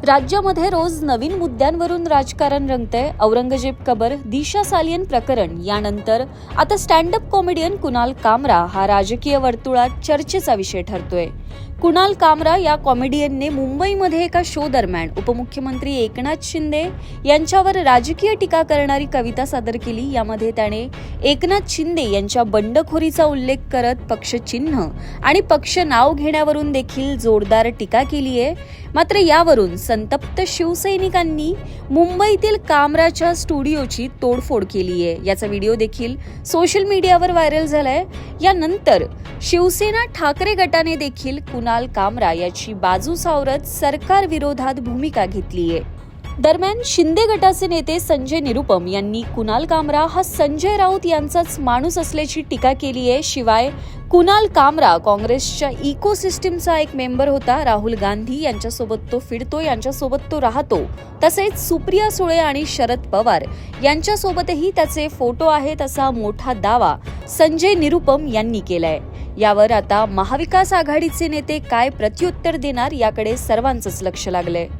राज्यामध्ये रोज नवीन मुद्द्यांवरून राजकारण रंगतंय. औरंगजेब कबर, दिशा सालियन प्रकरण यानंतर आता स्टँड अप कॉमेडियन कुणाल कामरा हा राजकीय वर्तुळात चर्चेचा विषय ठरतोय. कुणाल कामरा या कॉमेडियनने मुंबईमध्ये एका शो दरम्यान उपमुख्यमंत्री एकनाथ शिंदे यांच्यावर राजकीय टीका करणारी कविता सादर केली. यामध्ये त्याने एकनाथ शिंदे यांच्या बंडखोरीचा उल्लेख करत पक्षचिन्ह आणि पक्ष नाव घेण्यावरून देखील जोरदार टीका केली आहे. मात्र यावरून संतप्त शिवसैनिकांनी मुंबईतील कामराच्या स्टुडिओची तोडफोड केली आहे. याचा व्हिडिओ देखील सोशल मीडियावर व्हायरल झालाय. यानंतर शिवसेना ठाकरे गटाने देखील कुणाल कामरा याची बाजू सावरत सरकार विरोधात भूमिका घेतली आहे. दरम्यान शिंदे गटाचे नेते संजय निरुपम यांनी कुणाल कामरा हा संजय राऊत यांचाच माणूस असल्याची टीका केली आहे. शिवाय कुणाल कामरा काँग्रेसच्या इकोसिस्टीमचा एक मेंबर होता. राहुल गांधी यांच्यासोबत तो फिरतो, यांच्यासोबत तो राहतो. तसेच सुप्रिया सुळे आणि शरद पवार यांच्यासोबतही त्याचे फोटो आहेत असा मोठा दावा संजय निरुपम यांनी केलाय. यावर आता महाविकास आघाडीचे नेते काय प्रत्युत्तर देणार याकडे सर्वांचंच लक्ष लागलंय.